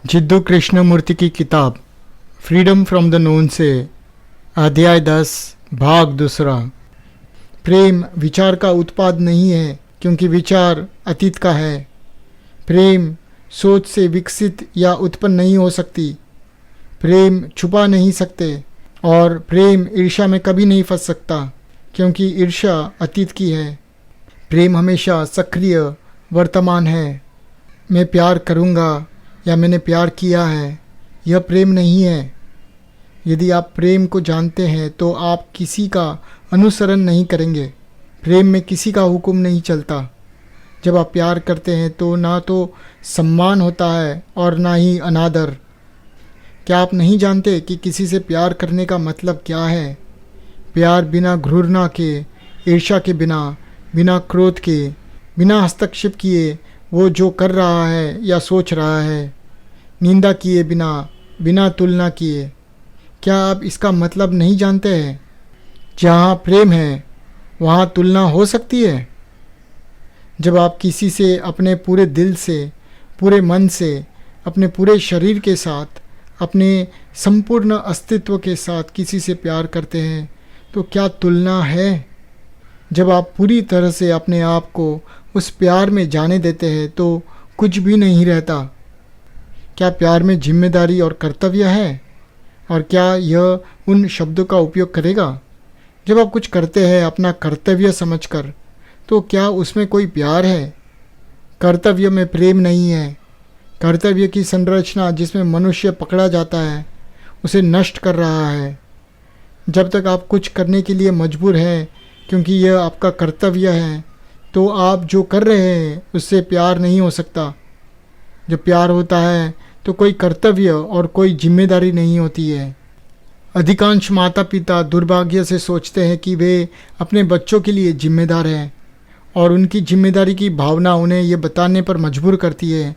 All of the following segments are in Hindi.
जिद्दू कृष्णमूर्ति की किताब फ्रीडम फ्रॉम द नोन से अध्याय 10 भाग 2। प्रेम विचार का उत्पाद नहीं है क्योंकि विचार अतीत का है। प्रेम सोच से विकसित या उत्पन्न नहीं हो सकती। प्रेम छुपा नहीं सकते और प्रेम ईर्ष्या में कभी नहीं फंस सकता क्योंकि ईर्ष्या अतीत की है। प्रेम हमेशा सक्रिय वर्तमान है। मैं प्यार करूँगा या मैंने प्यार किया है, यह प्रेम नहीं है। यदि आप प्रेम को जानते हैं तो आप किसी का अनुसरण नहीं करेंगे। प्रेम में किसी का हुक्म नहीं चलता। जब आप प्यार करते हैं तो ना तो सम्मान होता है और ना ही अनादर। क्या आप नहीं जानते कि किसी से प्यार करने का मतलब क्या है? प्यार बिना घृणा के, ईर्ष्या के बिना क्रोध के, बिना हस्तक्षेप किए वो जो कर रहा है या सोच रहा है, निंदा किए बिना तुलना किए। क्या आप इसका मतलब नहीं जानते हैं? जहाँ प्रेम है वहाँ तुलना हो सकती है। जब आप किसी से अपने पूरे दिल से, पूरे मन से, अपने पूरे शरीर के साथ, अपने संपूर्ण अस्तित्व के साथ किसी से प्यार करते हैं तो क्या तुलना है? जब आप पूरी तरह से अपने आप को उस प्यार में जाने देते हैं तो कुछ भी नहीं रहता। क्या प्यार में जिम्मेदारी और कर्तव्य है? और क्या यह उन शब्दों का उपयोग करेगा? जब आप कुछ करते हैं अपना कर्तव्य समझकर, तो क्या उसमें कोई प्यार है? कर्तव्य में प्रेम नहीं है। कर्तव्य की संरचना जिसमें मनुष्य पकड़ा जाता है उसे नष्ट कर रहा है। जब तक आप कुछ करने के लिए मजबूर हैं क्योंकि यह आपका कर्तव्य है, तो आप जो कर रहे हैं उससे प्यार नहीं हो सकता। जब प्यार होता है तो कोई कर्तव्य और कोई जिम्मेदारी नहीं होती है। अधिकांश माता पिता दुर्भाग्य से सोचते हैं कि वे अपने बच्चों के लिए जिम्मेदार हैं और उनकी जिम्मेदारी की भावना उन्हें ये बताने पर मजबूर करती है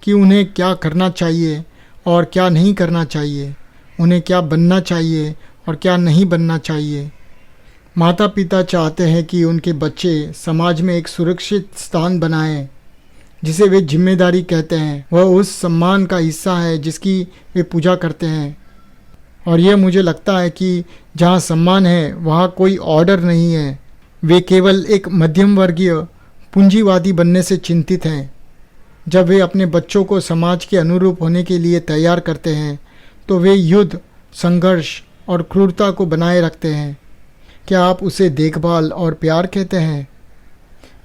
कि उन्हें क्या करना चाहिए और क्या नहीं करना चाहिए, उन्हें क्या बनना चाहिए और क्या नहीं बनना चाहिए। माता पिता चाहते हैं कि उनके बच्चे समाज में एक सुरक्षित स्थान बनाएं, जिसे वे जिम्मेदारी कहते हैं। वह उस सम्मान का हिस्सा है जिसकी वे पूजा करते हैं। और यह मुझे लगता है कि जहाँ सम्मान है वहाँ कोई ऑर्डर नहीं है। वे केवल एक मध्यम वर्गीय पूंजीवादी बनने से चिंतित हैं। जब वे अपने बच्चों को समाज के अनुरूप होने के लिए तैयार करते हैं तो वे युद्ध, संघर्ष और क्रूरता को बनाए रखते हैं। क्या आप उसे देखभाल और प्यार कहते हैं?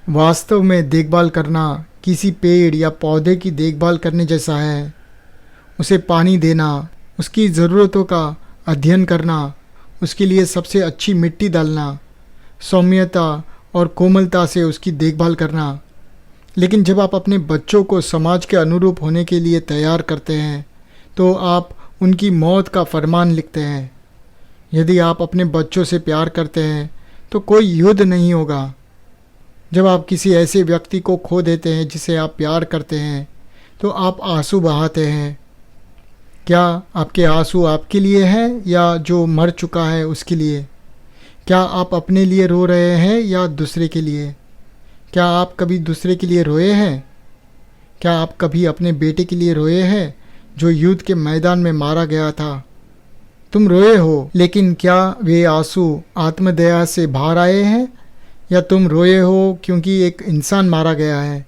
वास्तव में देखभाल करना किसी पेड़ या पौधे की देखभाल करने जैसा है। उसे पानी देना, उसकी ज़रूरतों का अध्ययन करना, उसके लिए सबसे अच्छी मिट्टी डालना, सौम्यता और कोमलता से उसकी देखभाल करना। लेकिन जब आप अपने बच्चों को समाज के अनुरूप होने के लिए तैयार करते हैं तो आप उनकी मौत का फरमान लिखते हैं। यदि आप अपने बच्चों से प्यार करते हैं तो कोई युद्ध नहीं होगा। जब आप किसी ऐसे व्यक्ति को खो देते हैं जिसे आप प्यार करते हैं तो आप आंसू बहाते हैं। क्या आपके आंसू आपके लिए हैं या जो मर चुका है उसके लिए? क्या आप अपने लिए रो रहे हैं या दूसरे के लिए? क्या आप कभी दूसरे के लिए रोए हैं? क्या आप कभी अपने बेटे के लिए रोए हैं जो युद्ध के मैदान में मारा गया था? तुम रोए हो, लेकिन क्या वे आंसू आत्मदया से बाहर आए हैं या तुम रोए हो क्योंकि एक इंसान मारा गया है?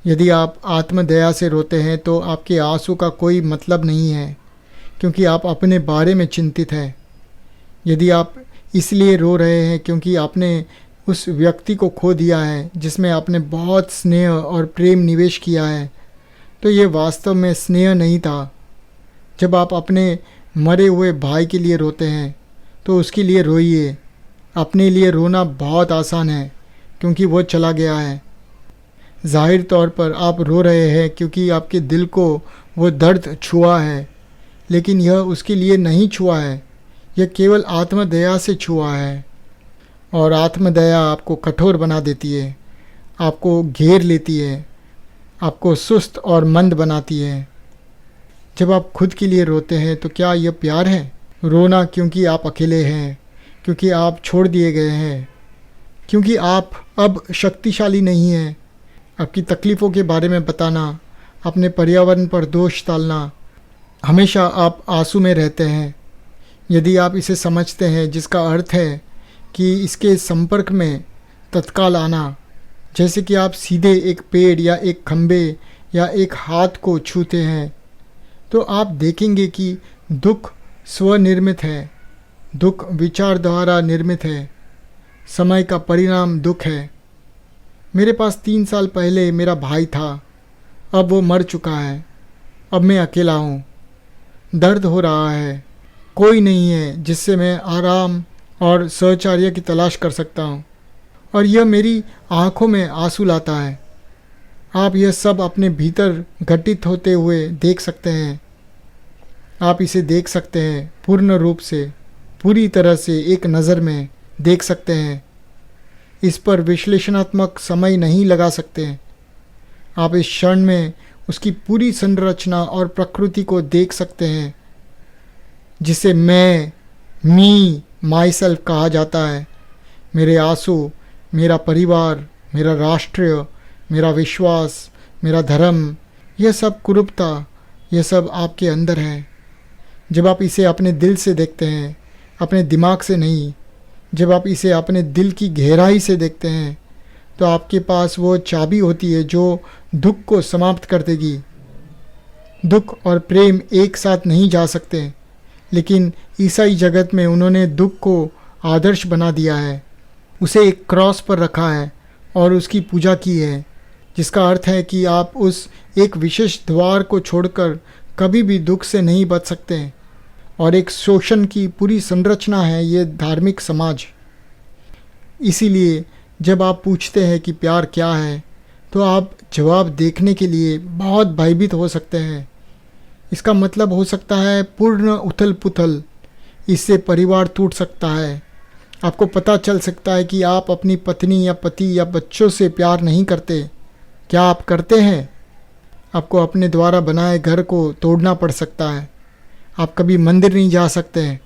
यदि आप आत्मदया से रोते हैं तो आपके आंसू का कोई मतलब नहीं है क्योंकि आप अपने बारे में चिंतित हैं। यदि आप इसलिए रो रहे हैं क्योंकि आपने उस व्यक्ति को खो दिया है जिसमें आपने बहुत स्नेह और प्रेम निवेश किया है, तो ये वास्तव में स्नेह नहीं था। जब आप अपने मरे हुए भाई के लिए रोते हैं तो उसके लिए रोइए। अपने लिए रोना बहुत आसान है क्योंकि वो चला गया है। जाहिर तौर पर आप रो रहे हैं क्योंकि आपके दिल को वो दर्द छुआ है, लेकिन यह उसके लिए नहीं छुआ है, यह केवल आत्मदया से छुआ है। और आत्मदया आपको कठोर बना देती है, आपको घेर लेती है, आपको सुस्त और मंद बनाती है। जब आप खुद के लिए रोते हैं तो क्या यह प्यार है? रोना क्योंकि आप अकेले हैं, क्योंकि आप छोड़ दिए गए हैं, क्योंकि आप अब शक्तिशाली नहीं हैं। आपकी तकलीफ़ों के बारे में बताना, अपने पर्यावरण पर दोष डालना। हमेशा आप आंसू में रहते हैं। यदि आप इसे समझते हैं, जिसका अर्थ है कि इसके संपर्क में तत्काल आना, जैसे कि आप सीधे एक पेड़ या एक खंभे या एक हाथ को छूते हैं, तो आप देखेंगे कि दुख स्वनिर्मित है, दुख विचार द्वारा निर्मित है, समय का परिणाम दुख है। मेरे पास 3 साल पहले मेरा भाई था, अब वो मर चुका है। अब मैं अकेला हूँ, दर्द हो रहा है, कोई नहीं है जिससे मैं आराम और सहचर्य की तलाश कर सकता हूँ, और यह मेरी आँखों में आंसू लाता है। आप यह सब अपने भीतर घटित होते हुए देख सकते हैं। आप इसे देख सकते हैं पूर्ण रूप से, पूरी तरह से एक नज़र में देख सकते हैं। इस पर विश्लेषणात्मक समय नहीं लगा सकते। आप इस क्षण में उसकी पूरी संरचना और प्रकृति को देख सकते हैं, जिसे मैं, माई सेल्फ कहा जाता है। मेरे आंसू, मेरा परिवार, मेरा राष्ट्र, मेरा विश्वास, मेरा धर्म, यह सब कुरूपता, यह सब आपके अंदर है। जब आप इसे अपने दिल से देखते हैं, अपने दिमाग से नहीं, जब आप इसे अपने दिल की गहराई से देखते हैं, तो आपके पास वो चाबी होती है जो दुख को समाप्त कर देगी। दुख और प्रेम एक साथ नहीं जा सकते, लेकिन ईसाई जगत में उन्होंने दुख को आदर्श बना दिया है, उसे एक क्रॉस पर रखा है और उसकी पूजा की है, जिसका अर्थ है कि आप उस एक विशेष द्वार को छोड़कर कभी भी दुख से नहीं बच सकते। और एक शोषण की पूरी संरचना है ये धार्मिक समाज। इसीलिए जब आप पूछते हैं कि प्यार क्या है, तो आप जवाब देखने के लिए बहुत भयभीत हो सकते हैं। इसका मतलब हो सकता है पूर्ण उथल पुथल, इससे परिवार टूट सकता है। आपको पता चल सकता है कि आप अपनी पत्नी या पति या बच्चों से प्यार नहीं करते। क्या आप करते हैं? आपको अपने द्वारा बनाए घर को तोड़ना पड़ सकता है। आप कभी मंदिर नहीं जा सकते हैं।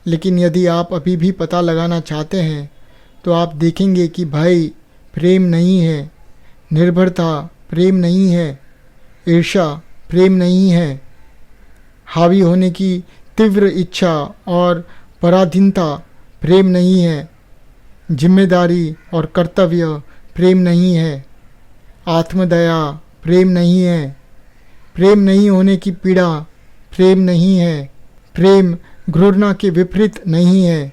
लेकिन यदि आप अभी भी पता लगाना चाहते हैं, तो आप देखेंगे कि भय प्रेम नहीं है, निर्भरता प्रेम नहीं है, ईर्ष्या प्रेम नहीं है, हावी होने की तीव्र इच्छा और पराधीनता प्रेम नहीं है, जिम्मेदारी और कर्तव्य प्रेम नहीं है, आत्मदया प्रेम नहीं है, प्रेम नहीं होने की पीड़ा प्रेम नहीं है, प्रेम घृणा के विपरीत नहीं है,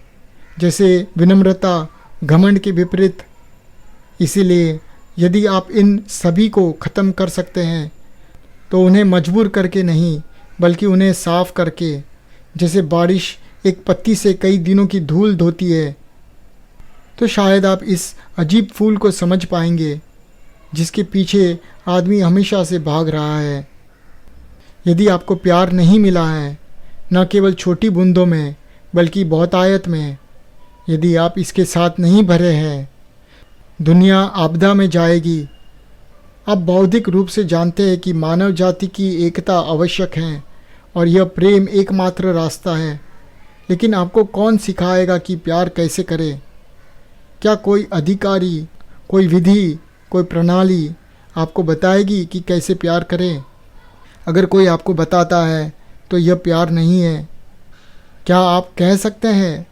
जैसे विनम्रता घमंड के विपरीत। इसीलिए यदि आप इन सभी को ख़त्म कर सकते हैं, तो उन्हें मजबूर करके नहीं, बल्कि उन्हें साफ करके, जैसे बारिश एक पत्ती से कई दिनों की धूल धोती है, तो शायद आप इस अजीब फूल को समझ पाएंगे जिसके पीछे आदमी हमेशा से भाग रहा है। यदि आपको प्यार नहीं मिला है, न केवल छोटी बूंदों में बल्कि बहुतायत में, यदि आप इसके साथ नहीं भरे हैं, दुनिया आपदा में जाएगी। आप बौद्धिक रूप से जानते हैं कि मानव जाति की एकता आवश्यक है और यह प्रेम एकमात्र रास्ता है। लेकिन आपको कौन सिखाएगा कि प्यार कैसे करें? क्या कोई अधिकारी, कोई विधि, कोई प्रणाली आपको बताएगी कि कैसे प्यार करें? अगर कोई आपको बताता है तो यह प्यार नहीं है। क्या आप कह सकते हैं,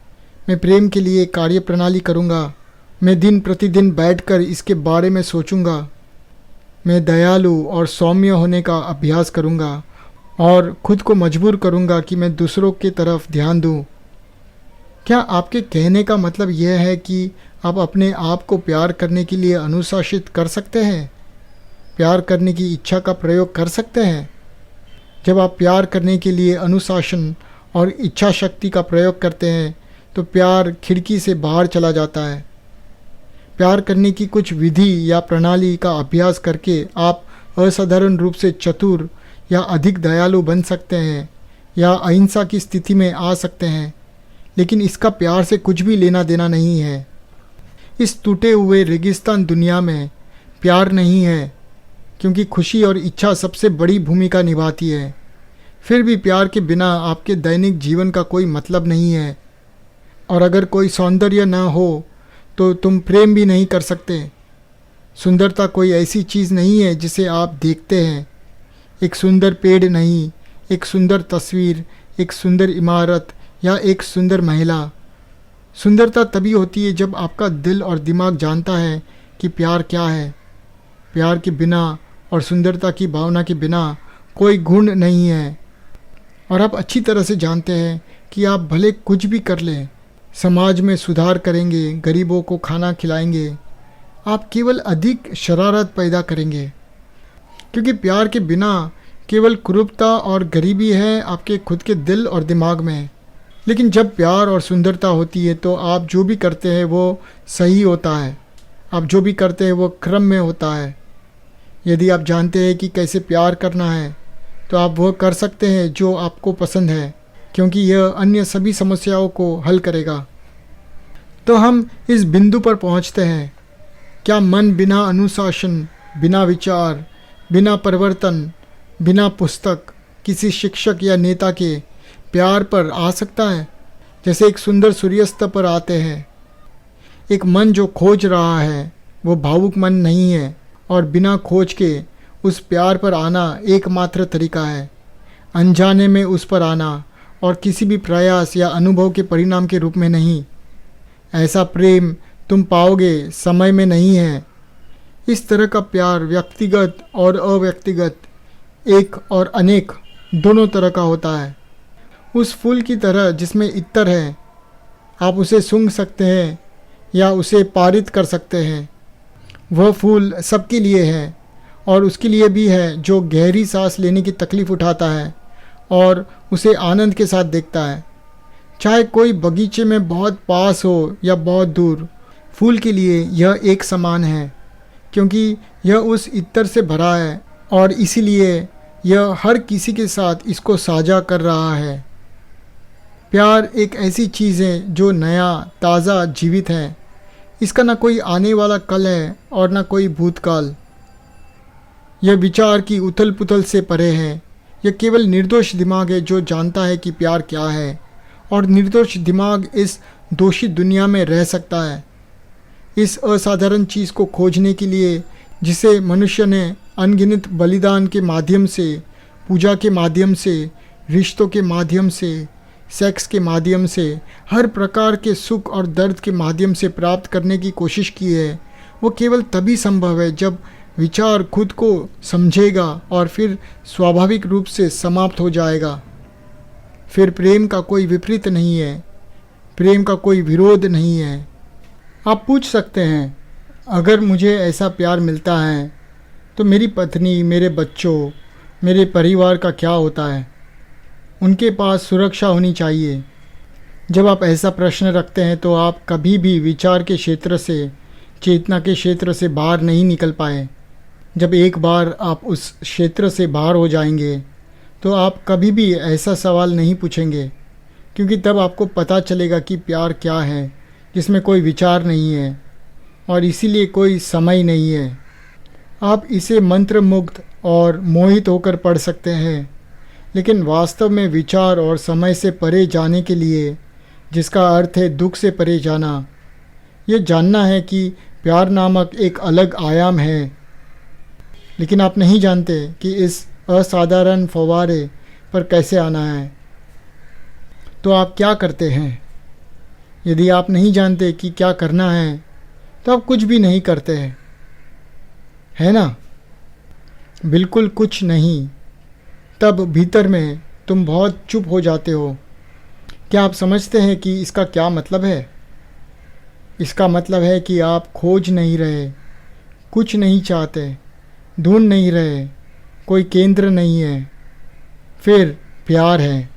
मैं प्रेम के लिए कार्य प्रणाली करूँगा, मैं दिन प्रतिदिन बैठकर इसके बारे में सोचूंगा, मैं दयालु और सौम्य होने का अभ्यास करूँगा और खुद को मजबूर करूँगा कि मैं दूसरों की तरफ ध्यान दूँ? क्या आपके कहने का मतलब यह है कि आप अपने आप को प्यार करने के लिए अनुशासित कर सकते हैं, प्यार करने की इच्छा का प्रयोग कर सकते हैं? जब आप प्यार करने के लिए अनुशासन और इच्छा शक्ति का प्रयोग करते हैं, तो प्यार खिड़की से बाहर चला जाता है। प्यार करने की कुछ विधि या प्रणाली का अभ्यास करके आप असाधारण रूप से चतुर या अधिक दयालु बन सकते हैं या अहिंसा की स्थिति में आ सकते हैं, लेकिन इसका प्यार से कुछ भी लेना देना नहीं है। इस टूटे हुए रेगिस्तान दुनिया में प्यार नहीं है, क्योंकि खुशी और इच्छा सबसे बड़ी भूमिका निभाती है। फिर भी प्यार के बिना आपके दैनिक जीवन का कोई मतलब नहीं है। और अगर कोई सौंदर्य ना हो तो तुम प्रेम भी नहीं कर सकते। सुंदरता कोई ऐसी चीज़ नहीं है जिसे आप देखते हैं, एक सुंदर पेड़ नहीं, एक सुंदर तस्वीर, एक सुंदर इमारत या एक सुंदर महिला। सुंदरता तभी होती है जब आपका दिल और दिमाग जानता है कि प्यार क्या है। प्यार के बिना और सुंदरता की भावना के बिना कोई गुण नहीं है। और आप अच्छी तरह से जानते हैं कि आप भले कुछ भी कर लें, समाज में सुधार करेंगे, गरीबों को खाना खिलाएंगे, आप केवल अधिक शरारत पैदा करेंगे। क्योंकि प्यार के बिना केवल कुरूपता और गरीबी है आपके खुद के दिल और दिमाग में। लेकिन जब प्यार और सुंदरता होती है तो आप जो भी करते हैं वो सही होता है, आप जो भी करते हैं वो क्रम में होता है। यदि आप जानते हैं कि कैसे प्यार करना है तो आप वह कर सकते हैं जो आपको पसंद है, क्योंकि यह अन्य सभी समस्याओं को हल करेगा। तो हम इस बिंदु पर पहुंचते हैं, क्या मन बिना अनुशासन, बिना विचार, बिना परिवर्तन, बिना पुस्तक, किसी शिक्षक या नेता के प्यार पर आ सकता है? जैसे एक सुंदर सूर्यास्त पर आते हैं। एक मन जो खोज रहा है वो भावुक मन नहीं है, और बिना खोज के उस प्यार पर आना एकमात्र तरीका है। अनजाने में उस पर आना, और किसी भी प्रयास या अनुभव के परिणाम के रूप में नहीं। ऐसा प्रेम तुम पाओगे समय में नहीं है। इस तरह का प्यार व्यक्तिगत और अव्यक्तिगत, एक और अनेक दोनों तरह का होता है। उस फूल की तरह जिसमें इत्तर है, आप उसे सूंघ सकते हैं या उसे पारित कर सकते हैं। वह फूल सबके लिए है, और उसके लिए भी है जो गहरी सांस लेने की तकलीफ़ उठाता है और उसे आनंद के साथ देखता है। चाहे कोई बगीचे में बहुत पास हो या बहुत दूर, फूल के लिए यह एक समान है, क्योंकि यह उस इत्तर से भरा है और इसीलिए यह हर किसी के साथ इसको साझा कर रहा है। प्यार एक ऐसी चीज़ है जो नया, ताज़ा, जीवित है। इसका ना कोई आने वाला कल है और ना कोई भूतकाल। यह विचार की उथल पुथल से परे है। यह केवल निर्दोष दिमाग है जो जानता है कि प्यार क्या है, और निर्दोष दिमाग इस दोषी दुनिया में रह सकता है। इस असाधारण चीज़ को खोजने के लिए जिसे मनुष्य ने अनगिनत बलिदान के माध्यम से, पूजा के माध्यम से, रिश्तों के माध्यम से, सेक्स के माध्यम से, हर प्रकार के सुख और दर्द के माध्यम से प्राप्त करने की कोशिश की है, वो केवल तभी संभव है जब विचार खुद को समझेगा और फिर स्वाभाविक रूप से समाप्त हो जाएगा। फिर प्रेम का कोई विपरीत नहीं है, प्रेम का कोई विरोध नहीं है। आप पूछ सकते हैं, अगर मुझे ऐसा प्यार मिलता है तो मेरी पत्नी, मेरे बच्चों, मेरे परिवार का क्या होता है? उनके पास सुरक्षा होनी चाहिए। जब आप ऐसा प्रश्न रखते हैं तो आप कभी भी विचार के क्षेत्र से, चेतना के क्षेत्र से बाहर नहीं निकल पाए। जब एक बार आप उस क्षेत्र से बाहर हो जाएंगे तो आप कभी भी ऐसा सवाल नहीं पूछेंगे, क्योंकि तब आपको पता चलेगा कि प्यार क्या है, जिसमें कोई विचार नहीं है और इसीलिए कोई समय नहीं है। आप इसे मंत्रमुग्ध और मोहित होकर पढ़ सकते हैं, लेकिन वास्तव में विचार और समय से परे जाने के लिए, जिसका अर्थ है दुख से परे जाना, ये जानना है कि प्यार नामक एक अलग आयाम है। लेकिन आप नहीं जानते कि इस असाधारण फव्वारे पर कैसे आना है। तो आप क्या करते हैं? यदि आप नहीं जानते कि क्या करना है तो आप कुछ भी नहीं करते हैं, है ना? बिल्कुल कुछ नहीं। तब भीतर में तुम बहुत चुप हो जाते हो। क्या आप समझते हैं कि इसका क्या मतलब है? इसका मतलब है कि आप खोज नहीं रहे, कुछ नहीं चाहते, ढूंढ नहीं रहे, कोई केंद्र नहीं है। फिर प्यार है।